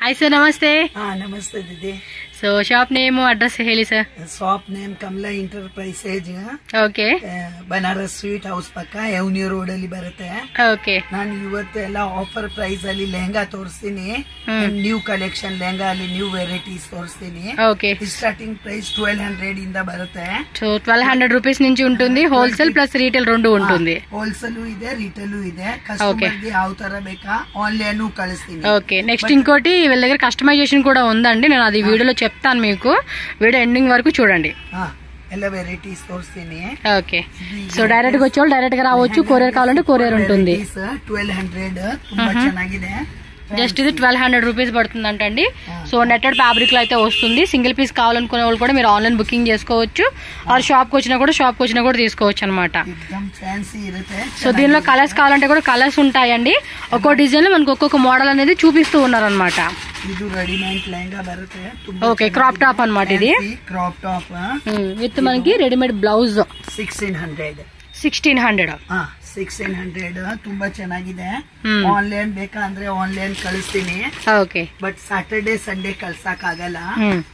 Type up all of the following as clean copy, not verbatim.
Hi sir, नमस्ते। नमस्ते दीदी। सो शॉप नेम अड्रेस ಹೇಳಿ सर। शॉप नेम कमला इंटरप्राइसेज। ओके। बनारस स्वीट हाउस पक्क एवन्यू रोड ಅಲ್ಲಿ ಬರುತ್ತೆ। ओके। ನಾನು ಇವತ್ತೆಲ್ಲ ಆಫರ್ ಪ್ರೈಸ್ ಅಲ್ಲಿ ಲೆಹಂಗಾ ತೋರಿಸ್ತೀನಿ, ನ್ಯೂ ಕಲೆಕ್ಷನ್ ಲೆಹಂಗಾ ಅಲ್ಲಿ ನ್ಯೂ ವೆರೈಟೀಸ್ ತೋರಿಸ್ತೀನಿ। ओके। ಸ್ಟಾರ್ಟಿಂಗ್ ಪ್ರೈಸ್ 1200 ಇಂದ ಬರುತ್ತೆ। సో 1200 రూపీస్ నుంచి ఉంటుంది, హోల్సేల్ ప్లస్ రీటైల్ రెండు ఉంటుంది। హోల్సేల్ ಇದೆ, రీటైల్ ಇದೆ। కస్టమర్ కి ಯಾವ ತರ ಬೇಕಾ ఆన్లైన్ కಳಿಸ್ತೀನಿ। ఓకే। నెక్స్ట్ ఇంకోటి వీళ్ళ దగ్గర కస్టమైజేషన్ కూడా ఉందండి, నేను అది వీడియోలో చెప్తాను మీకు, వీడియో ఎండింగ్ వరకు చూడండి। ಎಲ್ಲ ವೆರೈಟೀಸ್ ತೋರಿಸ್ತೀನಿ। ఓకే। సో డైరెక్ట్ గా వచ్చేవాళ్ళు డైరెక్ట్ గా రావచ్చు, కొరియర్ కావాలంటే కొరియర్ ఉంటుంది। 1200 ತುಂಬಾ ಚೆನ್ನಾಗಿದೆ। జస్ట్ ఇది 1200 రూపీస్ పడుతుందంటండి। సో నెట్టెడ్ ఫ్యాబ్రిక్ లో అయితే వస్తుంది। సింగిల్ పీస్ కావాలనుకునే వాళ్ళు కూడా మీరు ఆన్లైన్ బుకింగ్ చేసుకోవచ్చు, ఆర్ షాప్ కి వచ్చినా కూడా తీసుకోవచ్చు అనమాట। సో దీనిలో కలర్స్ కావాలంటే కూడా కలర్స్ ఉంటాయండి, ఒక్కో డిజైన్ లో మనకు ఒక్కొక్క మోడల్ అనేది చూపిస్తూ ఉన్నారనమాట। ఓకే, క్రాప్ టాప్ అనమాట ఇది, క్రాప్ టాప్ విత్ మనకి రెడీమేడ్ బ్లౌజ్ 1600 ತುಂಬಾ ಚೆನ್ನಾಗಿದೆ। ಆನ್ಲೈನ್ ಬೇಕಂದ್ರೆ ಆನ್ಲೈನ್ ಕಳಿಸ್ತೀನಿ। ಓಕೆ, ಬಟ್ ಸಾಟರ್ಡೆ ಸಂಡೇ ಕಳ್ಸಕ್ ಆಗಲ್ಲ,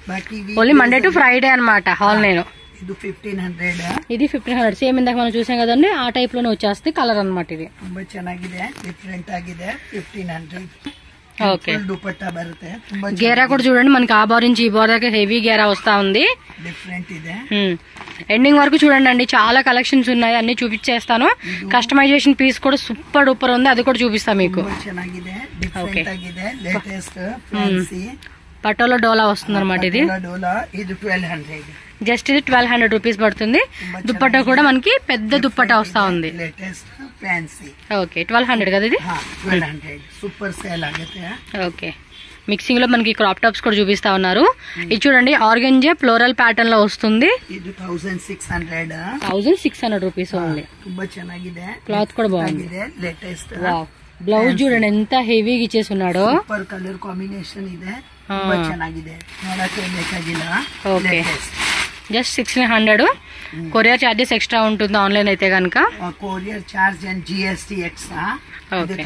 ಬಾಕಿ ఓన్లీ మండే టు ఫ్రైడే అనమాట ఆన్లైన్। ఇది 1500, ఇది 1500 సేమ్ ఇందాక మనం చూసాం కదండి, ఆ టైప్ లోనే వచ్చేస్తుంది కలర్ అనమాట। ఇది ತುಂಬಾ ಚೆನ್ನಾಗಿದೆ, ಡಿಫರೆಂಟ್ ಆಗಿದೆ। 1500 ఓకే। దుపట్టా బರುತ್ತೆ, ತುಂಬಾ గేరా కూడా చూడండి, మనకి ఆ బార్ నుంచి ఈ బార్ దాకా హెవీ గేరా వస్తా ఉంది, డిఫరెంట్ ಇದೆ। ఎండింగ్ వరకు చూడండి అండి, చాలా కలెక్షన్స్ ఉన్నాయి, అన్ని చూపించేస్తాను। కస్టమైజేషన్ పీస్ కూడా సూపర్ డూపర్ ఉంది, అది కూడా చూపిస్తాను మీకు। ಚೆನ್ನಾಗಿದೆ, ಡಿಫರೆಂಟ್ ಆಗಿದೆ, లేటెస్ట్ ఫ్యాన్సీ పటోలా డోలా వస్తుంది అనమాట। ఇది డోలా, ఇది 1200, జస్ట్ ఇది 1200 రూపీస్ పడుతుంది। దుప్పట్టా కూడా మనకి పెద్ద దుప్పట్టా వస్తా ఉంది, లేటెస్ట్ ఫ్యాన్సీ। ఓకే, 1200 కదా ఇది? 1200 సూపర్ సేల్ ఆಗುತ್ತೆ। ఓకే, మిక్సింగ్ లో మనకి క్రాప్ టాప్స్ కూడా చూపిస్తా ఉన్నారు। ఇది చూడండి, ఆర్గంజా ఫ్లోరల్ ప్యాటర్న్ లో వస్తుంది, ఇది 1600 1600 రూపీస్ ఓన్లీ। ತುಂಬಾ ಚೆನ್ನಾಗಿದೆ, క్లాత్ కూడా బాగుంది, లేటెస్ట్। బ్లౌజ్ చూడండి ఎంత హెవీగా ఇచ్చేసి ఉన్నాడో, సూపర్ కలర్ కాంబినేషన్ ಇದೆ, ತುಂಬಾ ಚೆನ್ನಾಗಿದೆ, ನೋಡಕ್ಕೆ ಬೇಕಾಗಿಲ್ಲ। Okay, just 1600। Courier charges extra ఉంటుంది ఆన్లైన్ అయితే కనుక, courier charge and GST extra,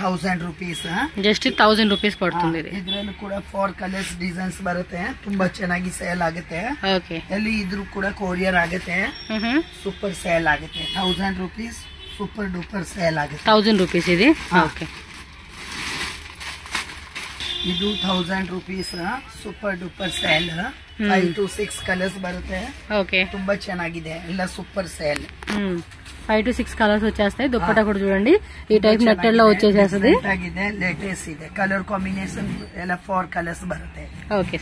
1000 rupees, just 1000 rupees పడుతుంది। ಇದರಲ್ಲೂ ಕೂಡ 4 ಕಲರ್ಸ್ ಡಿಸೈನ್ಸ್ ಬರುತ್ತೆ, ತುಂಬಾ ಚೆನ್ನಾಗಿ ಸೇಲ್ ಆಗುತ್ತೆ। ಓಕೆ, ಎಲ್ಲಿ ಇದ್ರೂ ಕೂಡ ಕೊರಿಯರ್ ಆಗುತ್ತೆ, ಸೂಪರ್ ಸೇಲ್ ಆಗುತ್ತೆ। 1000 ರೂಪೀಸ್ ಸೂಪರ್ ಡೂಪರ್ ಸೇಲ್ ಆಗುತ್ತೆ। 1000 రూపీస్ ఇది। ఓకే, ಇದು 1000 rupees super duper sale, 5 to 6 colours ಬರುತ್ತೆ। ఓకే, ತುಂಬಾ ಚೆನ್ನಾಗಿದೆ, ಎಲ್ಲ ಸೂಪರ್ ಸೇಲ್। 5 to 6 కలర్స్ వచ్చేస్తాయి। దుప్పట్టా కూడా చూడండి ఈ టైప్ నెట్టెడ్ లో వచ్చేసేస్తుంది, లేటెస్ట్ ಇದೆ, ಕಲರ್ ಕಾಂಬಿನೇಷನ್ ಎಲ್ಲ 4 ಕಲರ್ಸ್ ಬರುತ್ತೆ। ఓకే,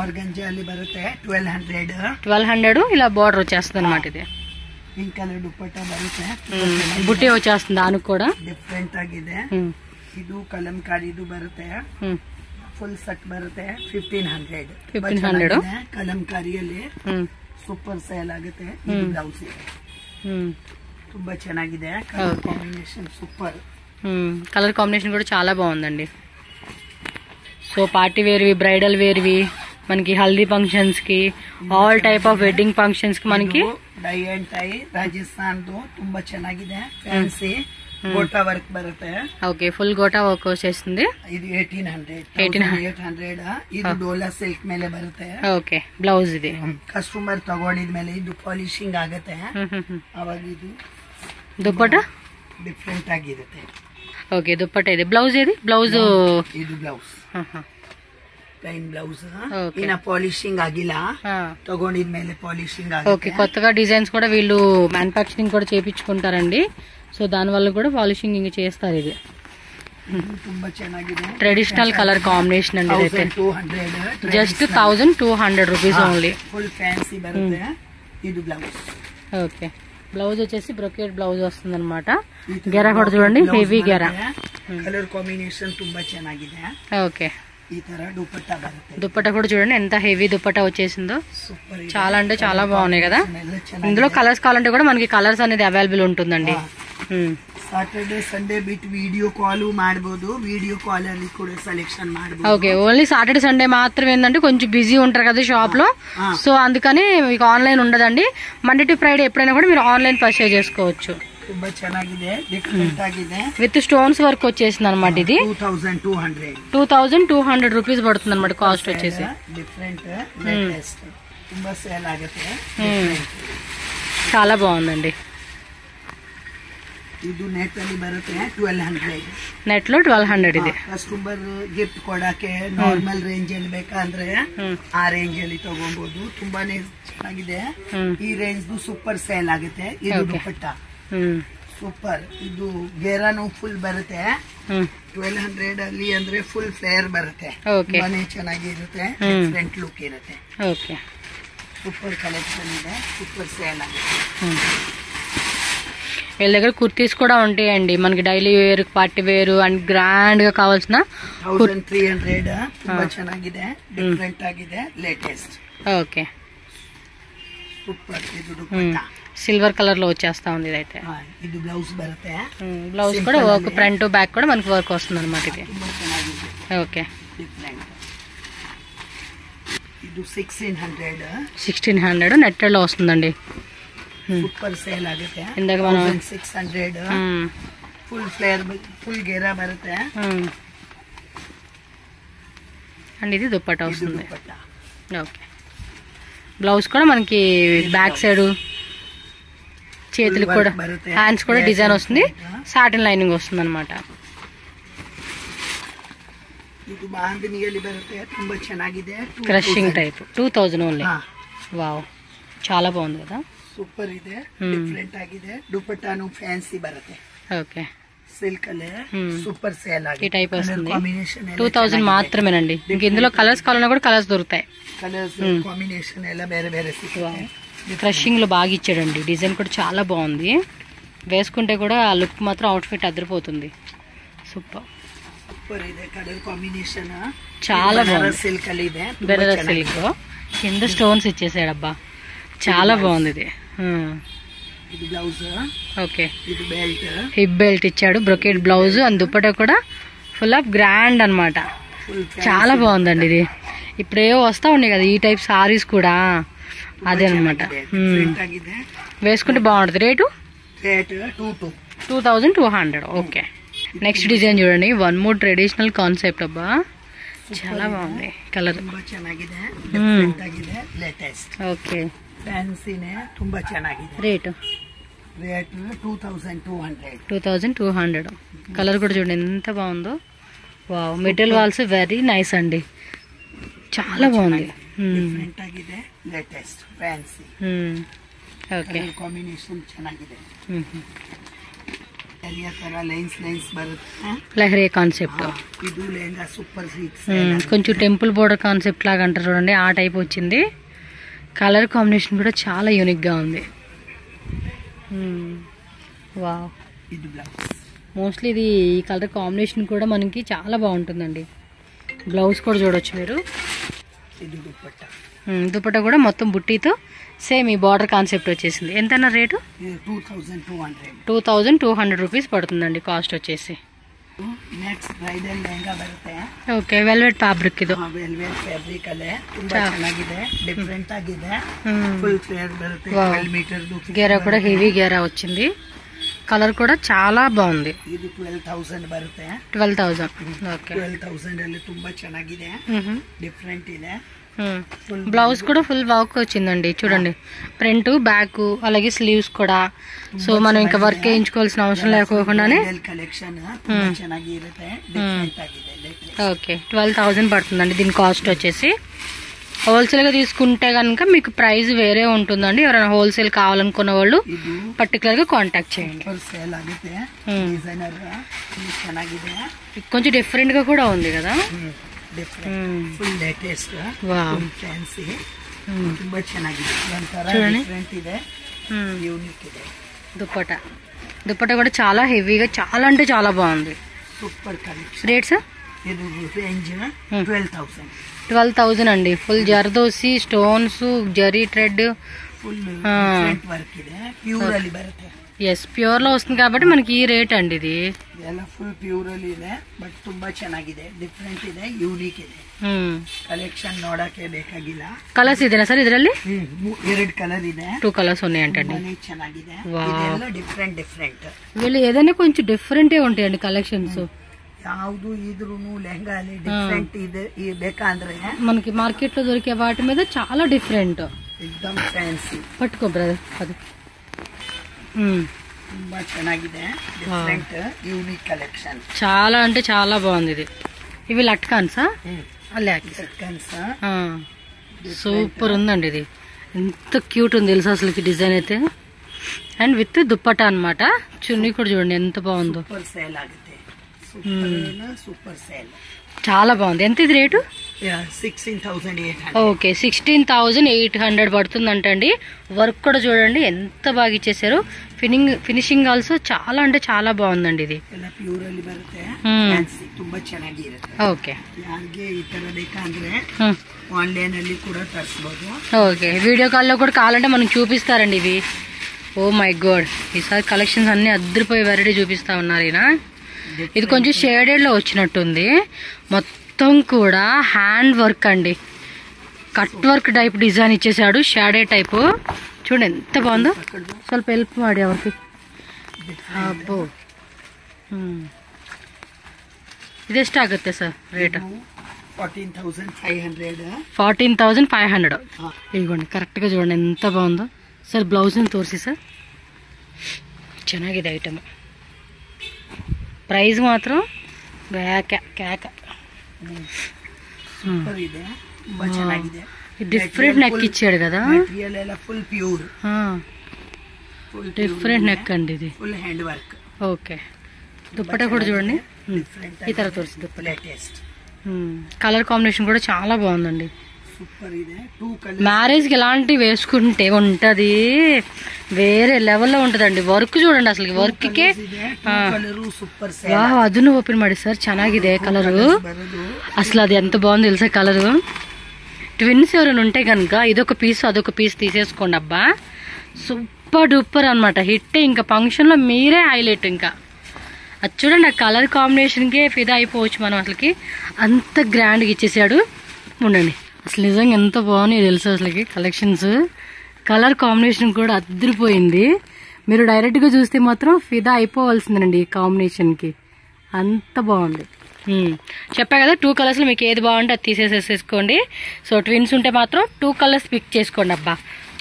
ಆರ್ಗಂಜಾ ಅಲ್ಲಿ ಬರುತ್ತೆ 1200 ఇలా బార్డర్ వచ్చేస్తుంది అనమాట। ఇది ಪಿಂಕ್ ಕಲರ್ ದುಪ್ಪಟ್ಟಾ ಬರುತ್ತೆ, బుట్టి వచ్చేస్తుంది దానికి కూడా, ಡಿಫರೆಂಟ್ ಆಗಿದೆ। ಇದು ಕಲಂಕಾರಿದು ಬರುತ್ತೆ, ಫುಲ್ ಸೆಟ್ ಬರುತ್ತೆ 1500 ಕಲಂಕಾರಿಯಲ್ಲಿ ಸೂಪರ್ ಸೇಲ್ ಆಗುತ್ತೆ। ಇದು ಬ್ಲೌಸ್ ತುಂಬಾ ಚೆನ್ನಾಗಿದೆ, colour combination super, colour combination కూడా చాలా బాగుందండి। సో పార్టీ వేర్వి, బ్రైడల్ వేర్వి, మనకి హల్దీ ఫంక్షన్స్ కి, all type of wedding functions కి మనకి ಡೈ ಅಂಡ್ ಟೈ ರಾಜಸ್ಥಾನ್ದು ತುಂಬಾ ಚೆನ್ನಾಗಿದೆ, ಫ್ಯಾನ್ಸಿ గోటా వర్క్ బರುತ್ತೆ। ఓకే, ఫుల్ గోటా వర్క్ వచ్చేస్తుంది, ఇది 1800 ಇದು ಡೋಲಾ ಸಿಲ್ಕ್ ಮೇಲೆ ಬರುತ್ತೆ। ಓಕೆ, ಬ್ಲೌಸ್ ಇದೆ, ಕಸ್ಟಮರ್ ತಗೊಂಡಿದ್ಮೇಲೆ ಇದು ಪಾಲಿಶಿಂಗ್ ಆಗುತ್ತೆ, ಅವಾಗ ಇದು దుప్పట్టా ಡಿಫರೆಂಟ್ ಆಗಿರುತ್ತೆ। ఓకే, దుప్పట్టా ಇದೆ, బ్లౌజ్ ఏది? బ్లౌజ్ ಇದು ಬ್ಲೌಸ್ ಪ್ಲೈನ್ ಬ್ಲೌಸ್, ಇನ್ನ ಪಾಲಿಶಿಂಗ್ ಆಗಿಲ್ಲ, ತಗೊಂಡಿದ್ಮೇಲೆ ಪಾಲಿಶಿಂಗ್ ಆಗುತ್ತೆ। ఓకే, కొత్తగా డిజైన్స్ కూడా వీళ్ళు మ్యానుఫ్యాక్చరింగ్ కూడా చేయించుకుంటారండి, సో దాని వల్ల కూడా పాలిషింగ్ ఇంకా చేస్తారు। ఇది ತುಂಬಾ ಚೆನ್ನಾಗಿದೆ, ట్రెడిషనల్ కలర్ కాంబినేషన్ అండి, ఇది 1200 just 1200 rupees only, full fancy బರುತ್ತೆ। ఇది బ్లౌజ్, ఓకే, బ్లౌజ్ వచ్చేసి బ్రొకేట్ బ్లౌజ్ వస్తుంది అనమాట। గెరా కూడా చూడండి, హెవీ గెరా, కలర్ కాంబినేషన్ ತುಂಬಾ ಚೆನ್ನಾಗಿದೆ। ఓకే, ఈ ತರ దుపట్టా బರುತ್ತೆ, దుపట్టా కూడా చూడండి ఎంత హెవీ దుపట్టా వచ్చేసిందో, సూపర్, చాలా అంటే చాలా బాగున్నాయి కదా। ఇందులో కలర్స్ కావాలంటే కూడా మనకి కలర్స్ అనేది అవైలబుల్ ఉంటుందండి। Saturday Sunday bit video call ಮಾಡಬಹುದು, వీడియో కాల్ ಅಲ್ಲಿ ಕೂಡ సెలెక్షన్ ಮಾಡಬಹುದು। ఓకే, ఓన్లీ సాటర్డే సండే మాత్రమే ఏంటంటే కొంచెం బిజీ ఉంటారు కదా షాప్ లో, సో అందుకని మీకు ఆన్లైన్ ఉండదండి। మండే టు ఫ్రైడే ఎప్పుడైనా కూడా మీరు ఆన్లైన్ పర్చేజ్ చేసుకోవచ్చు। ತುಂಬಾ ಚೆನ್ನಾಗಿದೆ, ಡಿಫ್ರೆಂಟ್ ಆಗಿದೆ. విత్ స్టోన్స్ వర్క్ వచ్చేసింది అనమాట. ఇది 2200 రూపీస్ పడుతుంది అనమాట కాస్ట్ వచ్చేసి. డిఫరెంట్ లేటెస్ట్ ತುಂಬಾ సేల్ ఆಗುತ್ತೆ. చాలా బాగుందండి. ಇದು ನೆಟ್ ಅಲ್ಲಿ ಬರುತ್ತೆ 1200. నెట్ లో 1200 ಇದೆ. ಕಸ್ಟಮರ್ ಗಿಫ್ಟ್ ಕೊಡಕ್ಕೆ ನಾರ್ಮಲ್ ರೇಂಜ್ ಅಲ್ಲಿ ಬೇಕಂದ್ರೆ ಆ ರೇಂಜ್ ಅಲ್ಲಿ ತಗೋಬಹುದು. ತುಂಬಾನೇ ಚೆನ್ನಾಗಿದೆ. ಈ ರೇಂಜ್ ಸೂಪರ್ ಸೇಲ್ ಆಗುತ್ತೆ. ಇದು ದುಪಟ್ಟ ಸೂಪರ್. ಇದು ಗೇರಾನು ಫುಲ್ ಬರುತ್ತೆ 1200 ಅಲ್ಲಿ ಅಂದ್ರೆ ಫುಲ್ ಫ್ಲೇರ್ ಬರುತ್ತೆ. ತುಂಬಾನೇ ಚೆನ್ನಾಗಿರುತ್ತೆ. ಡಿಫರೆಂಟ್ ಲುಕ್ ಇರುತ್ತೆ. ಓಕೆ, సూపర్ కలెక్షన్ ಇದೆ. సూపర్ సేల్ ఆಗುತ್ತೆ. వీళ్ళ దగ్గర కుర్తీస్ కూడా ఉంటాయండి. మనకి daily wear, party wear and grand గా కావాల్సిన 1300 ತುಂಬಾ ಚೆನ್ನಾಗಿದೆ, ಡಿಫರೆಂಟ್ ಆಗಿದೆ, లేటెస్ట్. Okay, super. ఇది దుపట్టా సిల్వర్ కలర్ లో వచ్చేస్తా ఉంది. ఇదైతే ఇది బ్లౌజ్ బರುತ್ತೆ. బ్లౌజ్ కూడా వర్క్, ఫ్రంట్ బ్యాక్ కూడా మనకి వర్క్ వస్తుంది అనమాట. ఇది ತುಂಬಾ ಚೆನ್ನಾಗಿದೆ. Okay, different. ಇದು 1600 నెట్టెడ్ లో వస్తుందండి. సూపర్ సేల్ ఆಗುತ್ತೆ. ఇందాక మనం 1600 full flare, full Gera బರುತ್ತೆ. And ఇది దుపట్టా వస్తుంది. ఓకే, బ్లౌజ్ కూడా మనకి బ్యాక్ సైడ్, చేతులకు కూడా, హ్యాండ్స్ కూడా డిజైన్ వస్తుంది. సాటిన్ లైనింగ్ వస్తుంది అనమాట. ಇದು ಬಾಂಧನಿಯಲ್ಲಿ ಬರುತ್ತೆ. ತುಂಬಾ ಚೆನ್ನಾಗಿದೆ. Crushing type 2000 only. వావ్, చాలా బాగుంది కదా. సూపర్ ಇದೆ, ಡಿಫರೆಂಟ್ ಆಗಿದೆ. ದುಪಟ್ಟಾನು ಫ್ಯಾನ್ಸಿ ಬರುತ್ತೆ. ఓకే, సిల్క్ అలే సూపర్ సేల్ ఆಗಿದೆ. ఈ టైప్ వస్తుంది. కాంబినేషన్ 2000 మాత్రమేనండి. ఇంక ఇందులో కలర్స్ కావాలన్నా కూడా కలర్స్ దొరుకుతాయి. కలర్స్ కాంబినేషన్ ఎలా వేరే వేరే సిగ్గుతాయి. క్రషింగ్ లో బాగా ఇచ్చాడండి. డిజైన్ కూడా చాలా బాగుంది. వేసుకుంటే కూడా ఆ లుక్ మాత్రం అవుట్ ఫిట్ అదిరిపోతుంది. సూపర్ సూపర్ ಇದೆ. కలర్ కాంబినేషన్ చాలా బాగుంది. సిల్క్ ಅಲ್ಲಿ ಇದೆ. బెనారస్ సిల్క్ కింద స్టోన్స్ ఇచ్చేసాడబ్బా, చాలా బాగుంది ఇది. ఇది బ్లౌజ్. ఓకే, ఇది బెల్ట్, హిప్ బెల్ట్ ఇచ్చాడు, బ్రొకెట్ బ్లౌజ్ అండ్ దుపట్టా కూడా ఫుల్ ఆఫ్ గ్రాండ్ అనమాట. చాలా బాగుందండి ఇది. ఇప్పుడే వస్తా ఉన్నాయి కదా ఈ టైప్ సారీస్ కూడా, అదే అనమాట. వేసుకుంటే బాగుంటుంది. రేటు 2200. ఓకే, నెక్స్ట్ డిజైన్ చూడండి. వన్ మోర్ ట్రెడిషనల్ కాన్సెప్ట్ అబ్బా, చాలా బాగుంది. కలర్ ಚೆನ್ನಾಗಿದೆ, ಡಿಫರೆಂಟ್ ಆಗಿದೆ, లేటెస్ట్. ఓకే, ಫ್ಯಾನ್ಸಿನೇ ತುಂಬಾ ಚೆನ್ನಾಗಿದೆ. రేటు 2200. కలర్ కూడా చూడండి ఎంత బాగుందో. Wow, material walls very nice అండి, చాలా బాగుంది. ಡಿಫರೆಂಟ್ ಆಗಿದೆ, లేటెస్ట్, ಫ್ಯಾನ್ಸಿ. ఓకే, ಕಾಂಬಿನೇಷನ್ ಚೆನ್ನಾಗಿದೆ. లైన్స్ బರುತ್ತೆ. లహరీ కాన్సెప్ట్. ఇది లెహంగా సూపర్ సిక్స్. కొంచెం టెంపుల్ బోర్డర్ కాన్సెప్ట్ లాగా అంటారు చూడండి, ఆ టైప్ వచ్చింది. కలర్ కాంబినేషన్ కూడా చాలా యూనిక్ గా ఉంది. వావ్, ఇది బ్లౌజ్. మోస్ట్లీ ఇది ఈ కలర్ కాంబినేషన్ కూడా మనకి చాలా బాగుంటుందండి. బ్లౌజ్ కూడా చూడొచ్చు మీరు. ఇది దుపట్టా. దుపట్టా కూడా మొత్తం బుట్టీతో సేమ్ ఈ బార్డర్ కాన్సెప్ట్ వచ్చేసింది. ఎంతన్నా రేటు? 2200 రూపీస్ పడుతుందండి కాస్ట్ వచ్చేసి. ನೆಕ್ಸ್ಟ್ ಬ್ರೈಡಲ್ ಲೆಹಂಗಾ ಬರುತ್ತೆ. ಓಕೆ, ವೆಲ್ವೆಟ್ ಫ್ಯಾಬ್ರಿಕ್ ಇದು. ವೆಲ್ವೆಟ್ ಫ್ಯಾಬ್ರಿಕ್ ಅಲ್ಲೇ ತುಂಬಾ ಚೆನ್ನಾಗಿದೆ, ಡಿಫರೆಂಟ್ ಆಗಿದೆ. ಫುಲ್ ಫ್ಲೇರ್ ಬರುತ್ತೆ. 12 ಮೀಟರ್ గేరా కూడా హెవీ గేరా వచ్చింది. కలర్ కూడా చాలా బాగుంది. ಇದು 12000 ಬರುತ್ತೆ. 12000. ఓకే, 12000 ಅಲ್ಲಿ ತುಂಬಾ ಚೆನ್ನಾಗಿದೆ, ಡಿಫರೆಂಟ್ ಇದೆ. బ్లౌజ్ కూడా ఫుల్ వర్క్ వచ్చిందండి చూడండి. ఫ్రంట్ బ్యాక్ అలాగే స్లీవ్స్ కూడా. సో మనం ఇంకా వర్క్ వేయించుకోవాల్సిన అవసరం లేకోకుండానే. ఓకే, 12000 పడుతుందండి దీని కాస్ట్ వచ్చేసి. హోల్సేల్ గా తీసుకుంటే కనుక మీకు ప్రైస్ వేరే ఉంటుందండి. ఎవరైనా హోల్సేల్ కావాలనుకున్న వాళ్ళు పర్టికులర్ గా కాంటాక్ట్ చేయండి. కొంచెం డిఫరెంట్ గా కూడా ఉంది కదా. ಫುಲ್ ಲೇಟೆಸ್ಟ್, ಫ್ಯಾನ್ಸಿ, ತುಂಬಾ ಚೆನ್ನಾಗಿದೆ. ಒಂಥರ ಡಿಫರೆಂಟ್ ಇದೆ, ಯೂನಿಕ್ ಇದೆ. దుపట్టా కూడా చాలా హెవీగా, చాలా అంటే చాలా బాగుంది. Super collection. రేట్స్? ఇది రేంజ్ 12000 అండి. Full zardozi, stones, zari thread full different work ಇದೆ, ಪ್ಯೂರ್ ಅಲ್ಲಿ ಬರುತ್ತೆ. ಎಸ್, ಪ್ಯೂರ್ లో వస్తుంది కాబట్టి మనకి ಈ ರೇಟ್ ಅಂడి ಇದು. ಎಲ್ಲ ಫುಲ್ ಪ್ಯೂರ್ ಅಲ್ಲಿ ಇದೆ, ಬಟ್ ತುಂಬಾ ಚೆನ್ನಾಗಿದೆ, ಡಿಫರೆಂಟ್ ಇದೆ, ಯೂನಿಕ್ ಇದೆ. ಕಲೆಕ್ಷನ್ ನೋಡಕ್ಕೆ ಬೇಕಾಗಿಲ್ಲ. ಕಲರ್ಸ್ ಇದೆನಾ ಸರ್ ಇದರಲ್ಲಿ? 2 ಕಲರ್ ಇದೆ, 2 ಕಲರ್స్ ఉన్నాయంటండి. ಚೆನ್ನಾಗಿದೆ, ಇದೆಲ್ಲ ಡಿಫರೆಂಟ್ ಡಿಫರೆಂಟ್. వీళ్ళు ఏదైనా కొంచెం డిఫరెంట్ ఏ ఉంటాయండి కలెక్షన్స్. ಯಾವುದು ಇದ್ರೂನು ಲೆಹಂಗಾ ಅಲ್ಲಿ ಡಿಫರೆಂಟ್ ಇದೆ ಬೇಕಂದ್ರೆ మనకి మార్కెట్ లో దొరికే వాటి మీద చాలా డిఫరెంట్. ఎక్దమ్ ఫ్యాన్సీ. పట్టుకో బ్రదర్ అది. ತುಂಬಾ ಚೆನ್ನಾಗಿದೆ, ಡಿಫರೆಂಟ್ యూనిక్ కలెక్షన్. చాలా అంటే చాలా బాగుంది ఇది. ఇవి లట్కాన్సా? లట్కాన్సా? సూపర్ ఉందండి ఇది. ఎంత క్యూట్ ఉంది తెలుసా అసలు డిజైన్ అయితే. అండ్ విత్ దుప్పటా అన్నమాట. చున్నీ కూడా చూడండి ఎంత బాగుందో. సూపర్ సేల్ ఆಗುತ್ತೆ. Super sale. చాలా బాగుంది. ఎంత ఇది రేటు? 16,800. ఓకే, 16,800 పడుతుందంటండి. వర్క్ కూడా చూడండి ఎంత బాగా ఇచ్చేసారు. ఫినిషింగ్ ఆల్సో చాలా అంటే చాలా బాగుందండి ఇది. ಪ್ಯೂರ್ ಅಲ್ಲಿ ಬರುತ್ತೆ, ತುಂಬಾ ಚೆನ್ನಾಗಿರುತ್ತೆ. ఓకే, ಯಾರಿಗೆ ಈ ತರ ಬೇಕಂದ್ರೆ ఆన్లైన్ ಅಲ್ಲಿ కూడా ತರಿಸಬಹುದು. ఓకే, వీడియో కాల్ లో కూడా కావాలంటే మనకు చూపిస్తారండి ఇవి. ఓ మై గాడ్, ఈసారి కలెక్షన్స్ అన్ని అద్దరిపోయి వెరైటీ చూపిస్తా ఉన్నారు ఈయన. ఇది కొంచెం షేడెడ్ లో వచ్చినట్టుంది. మొత్తం కూడా హ్యాండ్ వర్క్ అండి, కట్ వర్క్ టైప్ డిజైన్ ఇచ్చేసాడు. షేడెడ్ టైప్ చూడండి ఎంత బాగుందో. ಸ್ವಲ್ಪ ಹೆಲ್ಪ್ ಮಾಡಿ ಅವ್ರಿಗೆ. ಅಬ್ಬೋ, ಇದೆಷ್ಟಾಗುತ್ತೆ ಸರ್ ರೇಟ್? 14,500. 14,500. ఇదిగోండి కరెక్ట్ గా చూడండి ఎంత బాగుందో. సార్ బ్లౌజ్ ని తోరిసి సార్. ಚೆನ್ನಾಗಿದೆ ಐಟಮ್. ప్రైస్ మాత్రం కేక. డిఫరెంట్ నెక్ ఇచ్చాడు కదా. ఫుల్ ప్యూర్ డిఫరెంట్ నెక్ అండి ఇది. Full hand work. Okay, dupatta కూడా చూడండి ఈ తర్వాత తోరిసి దుప్పటా. కలర్ కాంబినేషన్ కూడా చాలా బాగుందండి. సూపర్ ಇದೆ. మ్యారేజ్ కి ఇలాంటి వేసుకుంటే ఉంటది, వేరే లెవెల్లో ఉంటదండి. వర్క్ చూడండి అసలు వర్క్ కే ಅದನ್ನು ಓಪನ್ ಮಾಡಿ ಸರ್. ಚೆನ್ನಾಗಿದೆ కలరు అసలు. అది ఎంత బాగుంది తెలుసా కలరు. ట్విన్స్ ఎవరైనా ఉంటే కనుక ఇదొక పీస్ అదొక పీస్ తీసేసుకోండి అబ్బా. సూపర్ డూపర్ అనమాట. హిట్. ఇంకా ఫంక్షన్ లో మీరే హైలైట్. ఇంకా అది చూడండి, ఆ కలర్ కాంబినేషన్ కే ఫిదా అయిపోవచ్చు మనం. అసలుకి అంత గ్రాండ్ గా ఇచ్చేసాడు. ఉండండి, అసలు నిజంగా ఎంత బాగున్నాయి తెలుసా అసలుకి కలెక్షన్స్. కలర్ కాంబినేషన్ కూడా అద్దరిపోయింది. మీరు డైరెక్ట్ గా చూస్తే మాత్రం ఫిదా అయిపోవాల్సిందండి ఈ కాంబినేషన్ కి. అంత బాగుంది. చెప్పా కదా 2 కలర్స్ లో మీకు ఏది బాగుంటే అది తీసేసేసుకోండి. సో ట్విన్స్ ఉంటే మాత్రం 2 కలర్స్ పిక్ చేసుకోండి అబ్బా.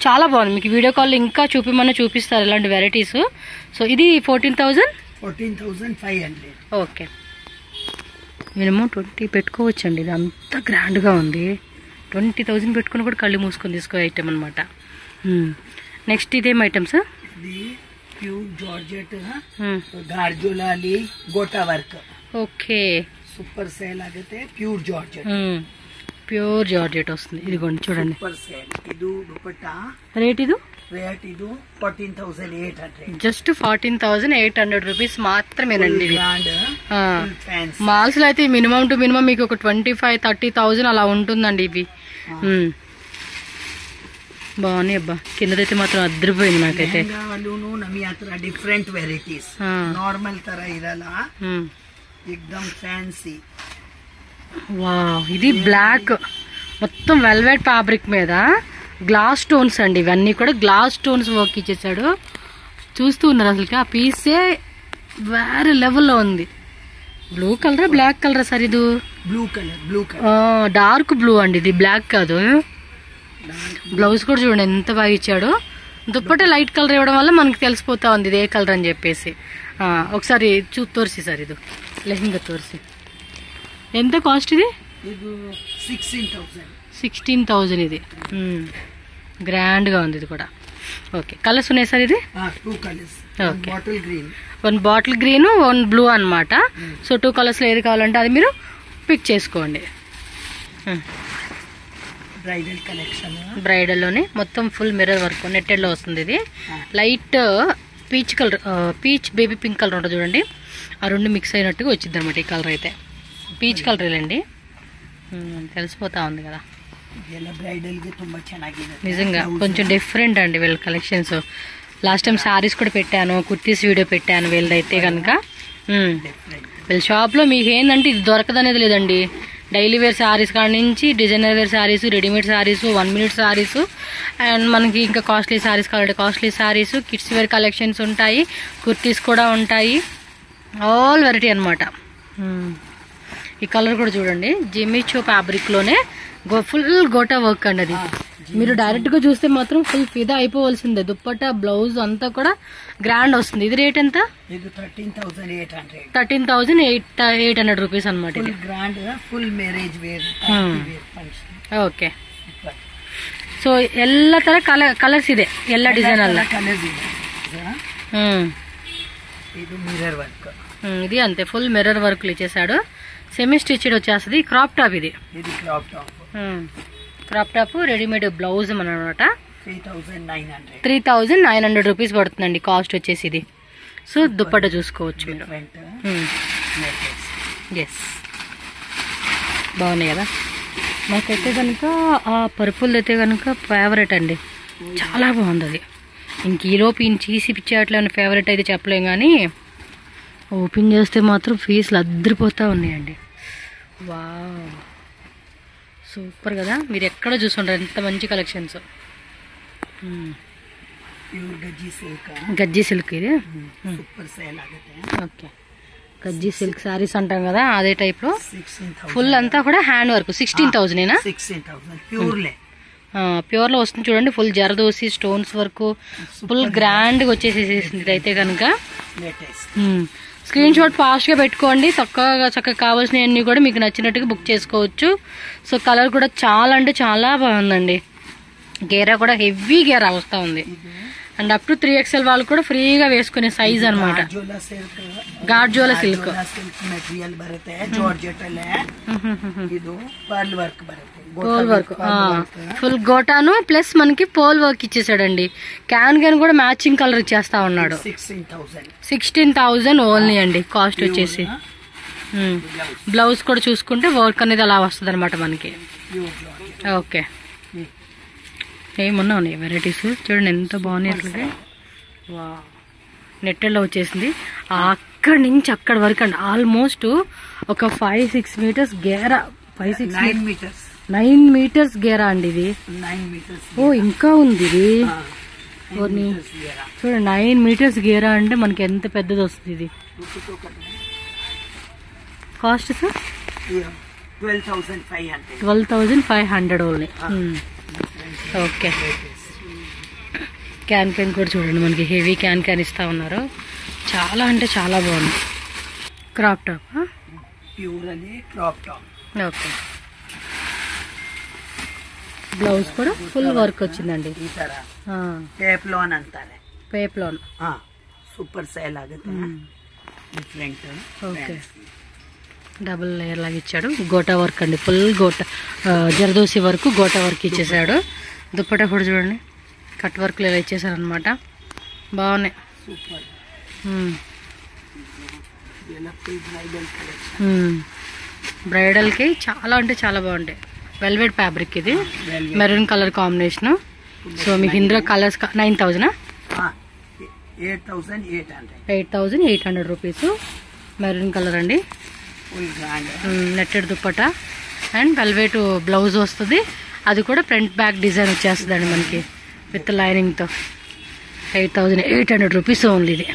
చాలా బాగుంది. మీకు వీడియో కాల్ ఇంకా చూపిస్తారు ఇలాంటి వెరైటీస్. సో ఇది 14,500. ఓకే, మినిమం 20 పెట్టుకోవచ్చండి. ఇది అంత గ్రాండ్ గా ఉంది. 20,000 పెట్టుకుని కూడా కళ్ళు మూసుకొని తీసుకో ఐటమ్ అనమాట. నెక్స్ట్ ఇదేం ఐటమ్స్? ఇది ప్యూర్ జార్జెట్ గార్జోలాలి gota work. Okay, super sale ఆಗುತ್ತೆ. Pure georgette. ప్యూర్ జార్జెట్ వస్తుంది. ఇదిగోండి చూడండి. సూపర్ సేల్. ఇది దుపట్టా రేట్ ఇది 14,800. జస్ట్ 14,800 రూపీస్ మాత్రమేనండి. మాల్స్ లో అయితే మినిమం టు మినిమం మీకు ఒక 25,000-30,000 అలా ఉంటుందండి ఇవి. బాగున్నాయి అబ్బా. కిందదైతే మాత్రం అద్దరిపోయింది నాకైతే. డిఫరెంట్ వెరైటీస్, నార్మల్ ತರ ఇరಲ್ಲ, ఎక్దమ్ ఫ్యాన్సీ. వావ్, ఇది బ్లాక్ మొత్తం వెల్వెట్ ఫ్యాబ్రిక్ మీద గ్లాస్ స్టోన్స్ అండి. ఇవన్నీ కూడా గ్లాస్ స్టోన్స్ వర్క్ ఇచ్చేసాడు. చూస్తూ ఉన్నారు అసలు ఆ పీసే వేరే లెవెల్లో ఉంది. Blue colour black colour sir? ఇది బ్లూ కలర్. డార్క్ బ్లూ అండి ఇది, బ్లాక్ కాదు. బ్లౌజ్ కూడా చూడండి ఎంత బాగా ఇచ్చాడు. దుప్పట లైట్ కలర్ ఇవ్వడం వల్ల మనకి తెలిసిపోతా ఉంది ఇది ఏ కలర్ అని చెప్పేసి. ఒకసారి తోరిసి సార్. ఇది లెహంగా తోరిసి. ఎంత కాస్ట్ ఇది? 16,000. ఇది గ్రాండ్ గా ఉంది ఇది కూడా. ఓకే, కలర్స్ ఉన్నాయి సార్? ఇది 2 colours. Okay, bottle green, 1 bottle green 1 blue అన్నమాట. సో 2 కలర్స్ లో ఏది కావాలంటే అది మీరు పిక్ చేసుకోండి. Bridal collection. బ్రైడల్ లోనే మొత్తం ఫుల్ మిర్రర్ వర్క్ నెట్టెడ్ లో వస్తుంది. ఇది light peach colour, peach baby pink colour ఉంటుంది చూడండి. ఆ రెండు మిక్స్ అయినట్టుగా వచ్చింది అనమాట ఈ కలర్ అయితే. పీచ్ కలర్ అండి, తెలిసిపోతా ఉంది కదా. ಇದೆಲ್ಲ ಬ್ರೈಡಲ್ ಗೆ ತುಂಬಾ ಚೆನ್ನಾಗಿದೆ నిజంగా కొంచెం డిఫరెంట్ అండి వీళ్ళ కలెక్షన్స్. లాస్ట్ టైం సారీస్ కూడా పెట్టాను, కుర్తీస్ వీడియో పెట్టాను వీళ్ళదైతే కనుక. వీళ్ళ షాప్లో మీకు ఏంటంటే ఇది దొరకదనేది లేదండి. డైలీ వేర్ శారీస్ కాడ నుంచి designer wear saris, readymade saris, 1 minute saris, and మనకి ఇంకా కాస్ట్లీ శారీస్ కావాలంటే costly saris, kids wear collections ఉంటాయి, కుర్తీస్ కూడా ఉంటాయి, ఆల్ వెరైటీ అనమాట. ఈ కలర్ కూడా చూడండి, జిమ్మిచో ఫ్యాబ్రిక్లోనే ఫుల్ గోటా వర్క్ అండి. అది మీరు డైరెక్ట్గా చూస్తే మాత్రం ఫుల్ ఫిదా అయిపోవలసిందే. దుప్పట్టా బ్లౌజ్ అంతా కూడా గ్రాండ్ వస్తుంది. ఇది రేట్ ఎంత? 13,800 రూపీస్ అనమాట. ఇది grand full marriage wear. Okay. So ಎಲ್ಲ ತರ ಕಲರ್ಸ್ ಇದೆ, ಎಲ್ಲ ಡಿಸೈನ್ ಅಲ್ಲ. ఇది మిర్రర్ వర్క్. ఇది అంతే ఫుల్ మిర్రర్ వర్క్ ఇచ్చేసాడు. సెమీ స్టిచ్డ్ వచ్చేస్తుంది. క్రాప్ టాప్ ఇది. ఇది crop top. Crop top readymade blouse అనమాట. 3,900 రూపీస్ పడుతుందండి కాస్ట్ వచ్చేసి ఇది. సో దుప్పట్ట చూసుకోవచ్చు మీరు. ఎస్, బాగున్నాయి కదా. నాకైతే కనుక ఆ పర్పుల్ అయితే కనుక ఫేవరెట్ అండి, చాలా బాగుంది అది. ఇంక ఈలోపు ఈయన చీసి పిచ్చేట్లే ఉన్న ఫేవరెట్ అయితే చెప్పలేం, కానీ ఓపెన్ చేస్తే మాత్రం ఫీజులు అద్దరిపోతూ ఉన్నాయండి. వావ్, సూపర్ కదా. మీరు ఎక్కడ చూసుకుంటారు ఎంత మంచి కలెక్షన్స్. గజ్జి సిల్క్ ఇది. ఓకే, గజ్జి సిల్క్ శారీస్ అంటాం కదా, అదే టైప్ లో ఫుల్ అంతా కూడా హ్యాండ్ వర్క్. 16,000 ప్యూర్ లో వస్తుంది చూడండి. Full zardozi stones work, full grand గా వచ్చేసేసింది అయితే కనుక. స్క్రీన్ షాట్ ఫాస్ట్ గా పెట్టుకోండి. చక్కగా కావాల్సినవన్నీ కూడా మీకు నచ్చినట్టుగా బుక్ చేసుకోవచ్చు. సో కలర్ కూడా చాలా అంటే చాలా బాగుందండి. గేరా కూడా హెవీ గేరా వస్తూ ఉంది. అండ్ అప్ టు 3XL వాళ్ళు కూడా ఫ్రీగా వేసుకునే సైజ్ అనమాట. గార్జోలా సిల్క్ పోల్ వర్క్, ఫుల్ గోటాను ప్లస్ మనకి పోల్ వర్క్ ఇచ్చేసాడండి. క్యాన్ కూడా మ్యాచింగ్ కలర్ ఇచ్చేస్తా ఉన్నాడు. 16,000 ఓన్లీ అండి కాస్ట్ వచ్చేసి. బ్లౌజ్ కూడా చూసుకుంటే వర్క్ అనేది అలా వస్తుంది అనమాట మనకి. ఓకే, ఏమన్నా ఉన్నాయి వెరైటీస్ చూడండి ఎంత బాగున్నాయి అసలు. వా, నెట్టెల్లో వచ్చేసింది. అక్కడి నుంచి అక్కడి వరకు అండి ఆల్మోస్ట్ ఒక 5-6 మీటర్స్ గేరా. 9 మీటర్స్ గేరా అండి ఇది. ఓ ఇంకా ఉంది ఇది. చూడండి 9 మీటర్స్ గేరా అంటే మనకి ఎంత పెద్దది వస్తుంది ఇది. Cost sir 12,500 only. Okay, can కూడా చూడండి మనకి హెవీ క్యాన్ ఇస్తా ఉన్నారు. చాలా అంటే చాలా బాగుంది. Crop top, okay. బ్లౌజ్ కూడా ఫుల్ వర్క్ వచ్చిందండి. పేప్లోన్ సూపర్ సేల్ ఆಗುತ್ತೆ. ఓకే, డబుల్ లేయర్ లాగా ఇచ్చాడు. గోటా వర్క్ అండి, ఫుల్ గోటా జరదోసి వరకు గోటా వర్క్ ఇచ్చేసాడు. దుప్పటా కూడా చూడండి కట్ వర్క్లు ఇలా ఇచ్చేసారు అనమాట. బాగున్నాయి. బ్రైడల్కి చాలా అంటే చాలా బాగుంటాయి. వెల్వెట్ ఫ్యాబ్రిక్ ఇది, మెరూన్ కలర్ కాంబినేషన్. సో మీకు ఇందులో కలర్స్ 8,800 రూపీస్. మెరూన్ కలర్ అండి, netted dupatta and velvet blouse వస్తుంది. అది కూడా ఫ్రంట్ బ్యాక్ డిజైన్ వచ్చేస్తుంది అండి మనకి విత్ లైనింగ్తో. 8,800 రూపీస్ ఓన్లీ ఇది.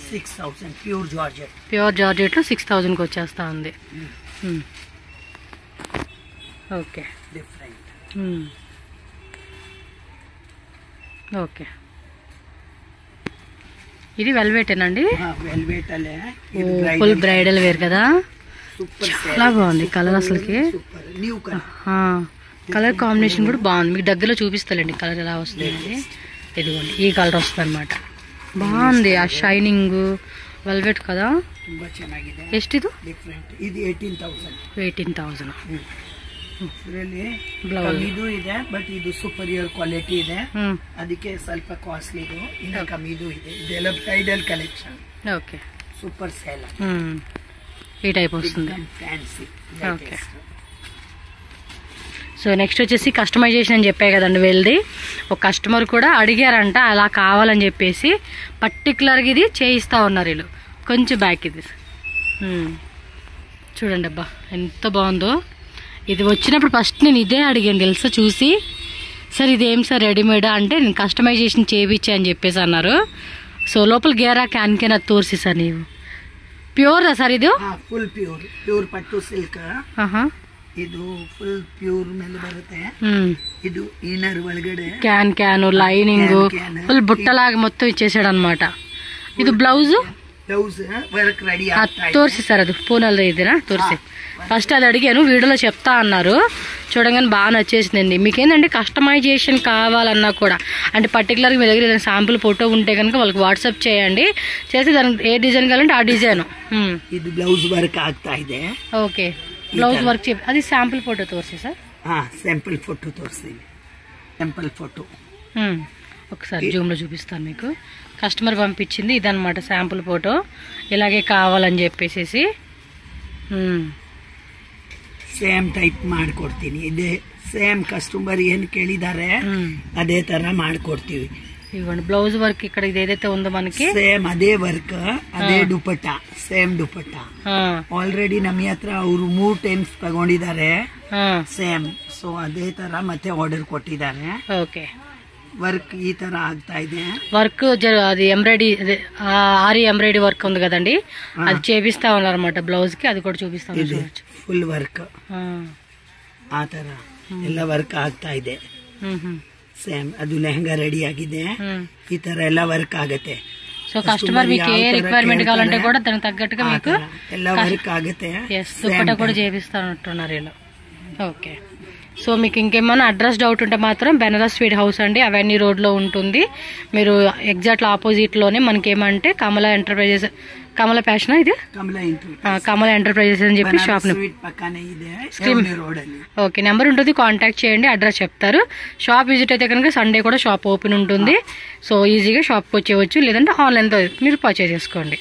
6,000 ప్యూర్ జార్జెట్లో 6,000కి వచ్చేస్తా ఉంది. Okay, okay. ఇది వెల్వెటేనండి, ఫుల్ బ్రైడల్ వేర్ కదా. చాలా బాగుంది కలర్ అసలుకి. కలర్ కాంబినేషన్ కూడా బాగుంది. మీకు దగ్గరలో చూపిస్తానండి కలర్ ఎలా వస్తుంది అనేది. ఇదిగోండి ఈ కలర్ వస్తుంది అనమాట. బాగుంది ఆ షైనింగ్ వెల్వెట్ కదా. ಎಷ್ಟು ಇದು? ಇದು 18,000. ಇದರಲ್ಲಿ ಕಮ್ಮಿದು ಇದೆ, ಬಟ್ ಇದು ಸುಪೀರಿಯರ್ ಕ್ವಾಲಿಟಿ ಇದೆ, ಅದಕ್ಕೆ ಸ್ವಲ್ಪ ಕಾಸ್ಟ್ಲಿ. ಇದು ಇನ್ನ ಕಮ್ಮಿದು ಇದೆ. ಇದೆಲ್ಲ bridal collection. Okay, super sale. ఈ టైప్ వస్తుంది. ఫ్యాన్సీ. ఓకే. సో నెక్స్ట్ వచ్చేసి కస్టమైజేషన్ అని చెప్పాయి కదండి వీళ్ళది. ఒక కస్టమర్ కూడా అడిగారంట అలా కావాలని చెప్పేసి, పర్టికులర్గా ఇది చేయిస్తూ ఉన్నారు వీళ్ళు. కొంచెం బ్యాక్ ఇది చూడండి, అబ్బా ఎంత బాగుందో. ఇది వచ్చినప్పుడు ఫస్ట్ నేను ఇదే అడిగాను తెలుసా చూసి, సార్ ఇదేం సార్ రెడీమేడా అంటే నేను కస్టమైజేషన్ చేయించా అని చెప్పేసి అన్నారు. సో లోపల గేరా క్యాన్ అది తోరిసి సార్ ನೀವು ಪ್ಯೂರ್ ಸರ್ ಇದು ಫುಲ್ ಪ್ಯೂರ್ ಪಟ್ಟು ಸಿಲ್ಕ್. ಇದು ಫುಲ್ ಪ್ಯೂರ್ ಮೇಲೆ ಬರುತ್ತೆ. ಇದು ಇನ್ನರ್ ಒಳಗಡೆ క్యాన్ లైనింగ్ ఫుల్ బుట్టలాగా మొత్తం ఇచ్చేసాడు అనమాట. ఇది బ్లౌజ్ వర్క్ రెడీ తోరిసి సార్ అది పూనల్ ఇదినా తోరిసి. ఫస్ట్ అది అడిగాను, వీడియోలో చెప్తా అన్నారు. చూడగానే బాగా నచ్చేసిందండి. మీకేంటంటే కస్టమైజేషన్ కావాలన్నా కూడా, అంటే పర్టికులర్గా మీ దగ్గర ఏదైనా శాంపుల్ ఫోటో ఉంటే కనుక వాళ్ళకి వాట్సాప్ చేయండి, చేసి దానికి ఏ డిజైన్ కావాలంటే ఆ డిజైన్. ఇది బ్లౌజ్ వర్క్ ಆಗ್ತಾ ಇದೆ. ఓకే, బ్లౌజ్ వర్క్ అది శాంపుల్ ఫోటో తోరిసి సార్. శాంపుల్ ఫోటో తోరిసి, శాంపుల్ ఫోటో ఒకసారి జూమ్లో చూపిస్తాను మీకు. కస్టమర్ పంపించింది ఇదన్నమాట శాంపుల్ ఫోటో, ఇలాగే కావాలని చెప్పేసి. ಸೇಮ್ ಟೈಪ್ ಮಾಡ್ಕೊಡ್ತೀನಿ. ಇದೇ ಸೇಮ್ ಕಸ್ಟಮರ್ ಏನ್ ಕೇಳಿದಾರೆ ಅದೇ ತರ ಮಾಡ್ಕೊಡ್ತೀವಿ. ఇవ్వండి బ్లౌజ్ వర్క్ ఇక్కడ ఏదైతే ఉందో మనకి ಸೇಮ್ ಅದೇ ವರ್ಕ್, ಅದೇ ದುಪಟ್ಟ, ಸೇಮ್ ದುಪಟ್ಟ. ಆಲ್ರೆಡಿ ನಮ್ಮ ಹತ್ರ ಅವರು 3 ಟೈಮ್ಸ್ ತಗೊಂಡಿದ್ದಾರೆ ಸೇಮ್. ಸೊ ಅದೇ ತರ ಮತ್ತೆ ಆರ್ಡರ್ ಕೊಟ್ಟಿದ್ದಾರೆ. ఓకే, వర్క్ ఈ ತರ ಆಗ್ತಾ ಇದೆ. వర్క్ అది ఎంబ్రాయిడరీ, ఆరి ఎంబ్రాయిడరీ వర్క్ ఉంది కదండి, అది చేపిస్తా ఉన్నారు అనమాట బ్లౌజ్ కి. అది కూడా చూపిస్తాను. ಫುಲ್ ವರ್ಕ್ ಆ ತರ ಎಲ್ಲ ವರ್ಕ್ ಆಗ್ತಾ ಇದೆ. ಸೇಮ್ ಅದು ಲೆಹಂಗಾ ರೆಡಿ ಆಗಿದೆ. ಈ ತರ ಎಲ್ಲ ವರ್ಕ್ ಆಗುತ್ತೆ. సో కస్టమర్ మీకు ఏ రిక్వైర్మెంట్ కావాలంటే కూడా దానికి తగ్గట్టుగా మీకు ಎಲ್ಲ ವರ್ಕ್ ಆಗುತ್ತೆ. దుపట్టా కూడా చేపిస్తానంటున్నారు వీళ్ళు. ఓకే. సో మీకు ఇంకేమైనా అడ్రస్ డౌట్ ఉంటే మాత్రం బెనారస్ స్వీట్ హౌస్ అండి, అవెన్యూ రోడ్లో ఉంటుంది. మీరు ఎగ్జాక్ట్ ఆపోజిట్లోనే మనకి ఏమంటే కమల ఎంటర్ప్రైజెస్, కమల ఫ్యాషన్ ఇది కమల ఎంటర్ప్రైజెస్ అని చెప్పి షాప్ ఓకే నెంబర్ ఉంటుంది, కాంటాక్ట్ చేయండి, అడ్రస్ చెప్తారు. షాప్ విజిట్ అయితే కనుక సండే కూడా షాప్ ఓపెన్ ఉంటుంది. సో ఈజీగా షాప్కి వచ్చేవచ్చు, లేదంటే ఆన్లైన్తో మీరు పర్చేజ్ చేసుకోండి.